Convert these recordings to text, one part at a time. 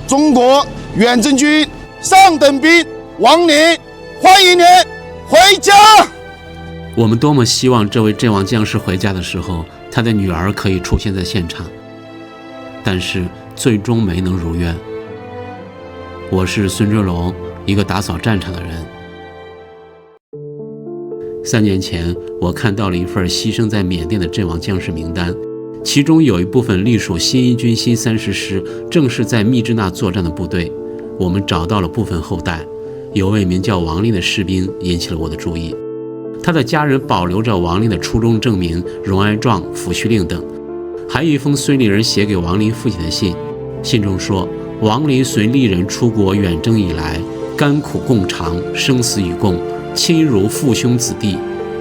中國遠征軍上等兵王林，歡迎您回家。我們多麼希望這位陣亡將士回家的時候，他的女兒可以出現在現场，但是最終沒能如願。我是孫志龍，一個打掃戰場的人。3年前，我看到了一份犧牲在緬甸的陣亡將士名單，其中有一部分隸屬新一軍新30師，正是在密支那作戰的部隊。我們找到了部分後代，有位名叫王林的士兵引起了我的注意。他的家人保留着王林的初中證明、荣哀状、抚恤令等，還有一封孙立人写給王林父親的信。信中說，王林随立人出國遠征以來，甘苦共嘗，生死与共，親如父兄子弟。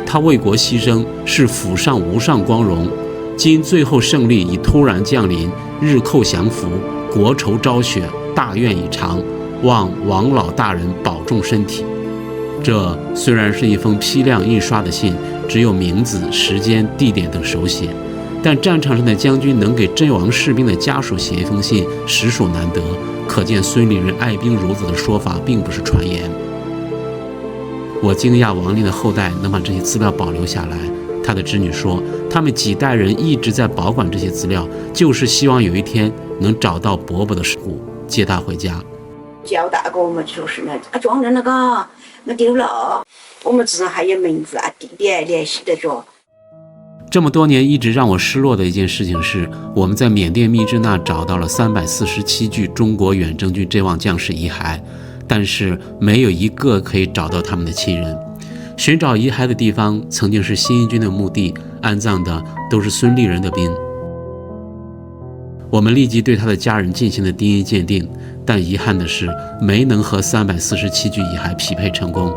他為國犧牲，是府上無上光榮。今最後勝利已突然降臨，日寇降服，國仇昭雪，大願已償，望王老大人保重身體。這雖然是一封批量印刷的信，只有名字、時間、地點等手寫，但戰場上的將軍能給陣亡士兵的家屬寫一封信，實屬難得，可見孫立人愛兵如子的說法並不是傳言。我驚訝王林的後代能把這些資料保留下來。他的侄女說，他們幾代人一直在保管這些資料，就是希望有一天能找到伯伯的尸骨，接他回家。交代给我們就是呢，撞人那個，我丟了，我們至少還有名字啊、地點聯繫得着。這麼多年一直讓我失落的一件事情是，我們在緬甸密支那找到了347具中國遠征軍陣亡將士遺骸，但是沒有一個可以找到他們的親人。尋找遺骸的地方曾經是新一軍的墓地，安葬的都是孫立人的兵。我們立即对他的家人進行了 DNA 鑑定，但遺憾的是沒能和347具遺骸匹配成功。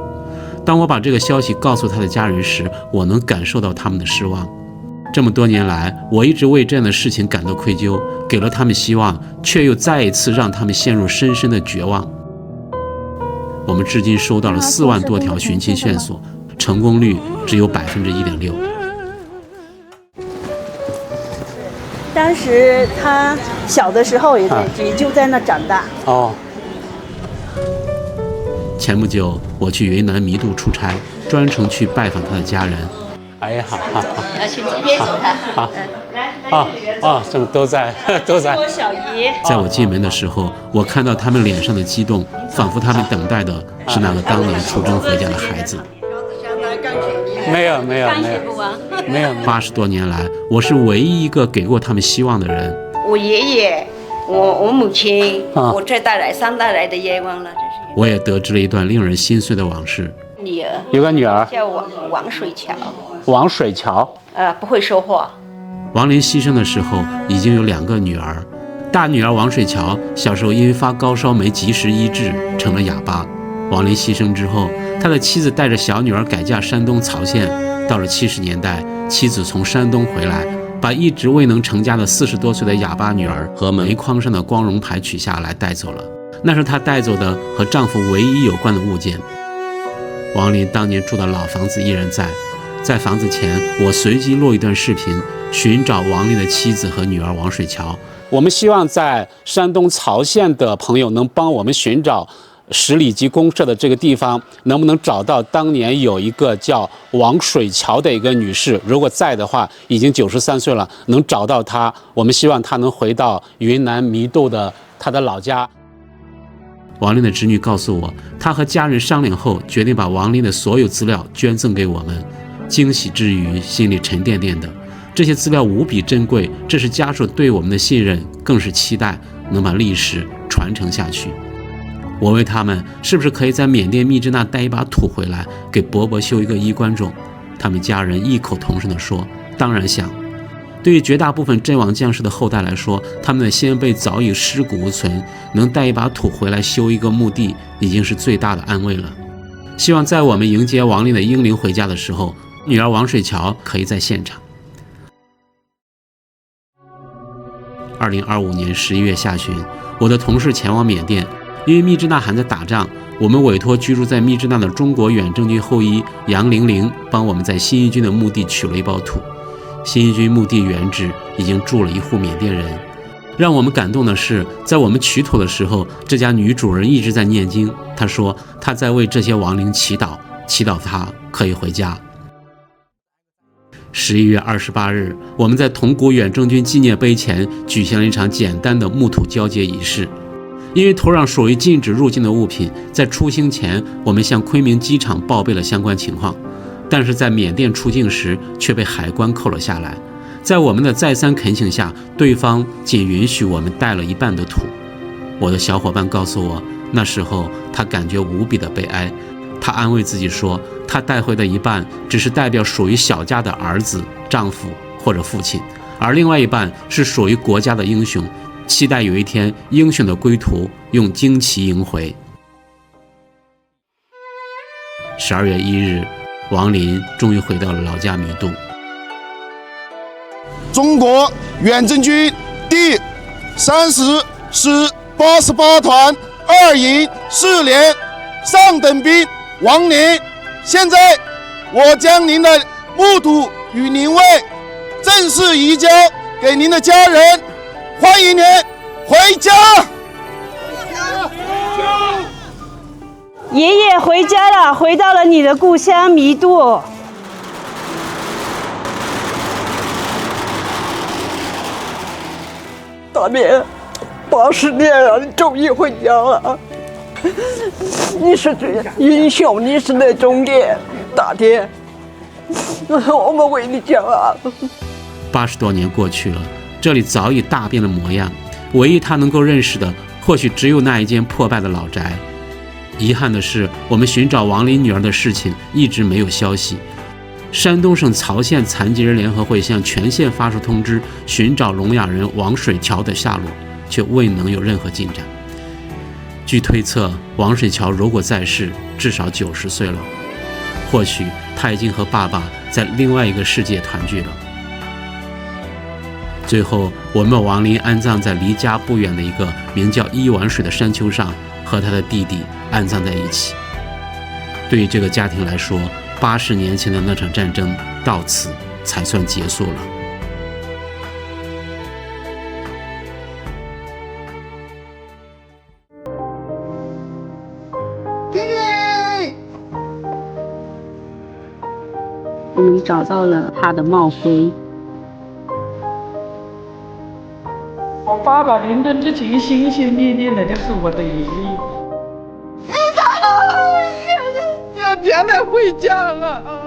當我把這個消息告訴他的家人時，我能感受到他們的失望。這麼多年來，我一直為這樣的事情感到愧疚，給了他們希望，卻又再一次讓他們陷入深深的絕望。我們至今收到了4萬多條尋親線索，成功率只有1.6%。當時他小的時候也就在那長大。哦。前不久我去雲南弥度出差，專程去拜訪他的家人。哎呀，好，去这邊走他。这么都在。我小姨。在我進門的時候，我看到他們臉上的激動，仿佛他們等待的是那個當年出征回家的孩子。沒有。80多年來，我是唯一一個給過他們希望的人。我爺爺，我母親，我這代來3代來的願望了，這是。我也得知了一段令人心碎的往事。女兒有個女兒叫王水橋。王水橋，不會說話。王林犧牲的時候已經有2個女兒，大女兒王水橋小時候因發高燒沒及時醫治，成了啞巴。王林犧牲之後，他的妻子帶着小女兒改嫁山東曹縣。到了70年代，妻子從山東回來，把一直未能成家的40多歲的啞巴女兒和門框上的光榮牌取下來帶走了，那是她帶走的和丈夫唯一有關的物件。王林當年住的老房子依然在房子前，我隨機錄一段視頻，尋找王林的妻子和女兒王水橋。我們希望在山東曹縣的朋友能幫我們尋找10里集公社的這個地方，能不能找到當年有一個叫王水橋的一個女士？如果在的話，已經93歲了，能找到她，我們希望她能回到雲南彌度的她的老家。王林的侄女告訴我，她和家人商量後，決定把王林的所有資料捐贈給我們。驚喜之餘，心裡沉甸甸的。這些資料無比珍貴，這是家屬對我們的信任，更是期待能把歷史傳承下去。我問他們是不是可以在緬甸密支那帶一把土回來，給伯伯修一個衣冠冢。他們家人異口同聲地說，當然想。對於絕大部分陣亡將士的後代來說，他們的先輩早已屍骨無存，能帶一把土回來修一個墓地，已經是最大的安慰了。希望在我們迎接王林的英靈回家的時候，女兒王水橋可以在現場。2025年11月下旬，我的同事前往緬甸，因為密支那還在打仗，我們委託居住在密支那的中國遠征軍後裔楊玲玲幫我們在新一軍的墓地取了一包土。新一軍墓地原址已經住了一戶緬甸人，讓我們感動的是，在我們取土的時候，這家女主人一直在念经。她說她在为这些亡灵祈祷，祈祷她可以回家。11月28日，我们在铜鼓远征军纪念碑前舉行了一場簡單的木土交接儀式。因為土壤屬於禁止入境的物品，在出行前，我們向昆明機場報備了相關情況，但是在緬甸出境時卻被海關扣了下來。在我們的再三懇請下，對方僅允許我們帶了一半的土。我的小夥伴告訴我，那時候他感覺無比的悲哀。他安慰自己說，他帶回的一半只是代表屬於小家的兒子、丈夫或者父親，而另外一半是屬於國家的英雄，期待有一天英雄的歸途用旌旗迎回。12月1日，王林終於回到了老家彌渡。中國遠征軍第30師88團2營4連上等兵王林，現在我將您的木土與靈位正式移交給您的家人，歡迎您回家。爺爺回家了，回到了你的故鄉彌渡。大爹，80年了，你終於回家了。你是英雄，你是那終點，大爹，我們為你驕傲。80多年過去了，這裡早已大變了模樣，唯一他能夠認識的，或許只有那一間破敗的老宅。遺憾的是，我們尋找王林女兒的事情一直沒有消息。山東省曹縣殘疾人聯合會向全縣發出通知，尋找聾啞人王水橋的下落，卻未能有任何進展。據推測，王水橋如果在世，至少90歲了，或許他已經和爸爸在另外一個世界團聚了。最後，我們把王林安葬在離家不遠的一個名叫伊碗水的山丘上，和他的弟弟安葬在一起。對於這個家庭來說，80年前的那場戰爭到此才算結束了。我们找到了他的帽徽。我爸爸臨終之前心心念念的就是我的爺爺。你將來回家了。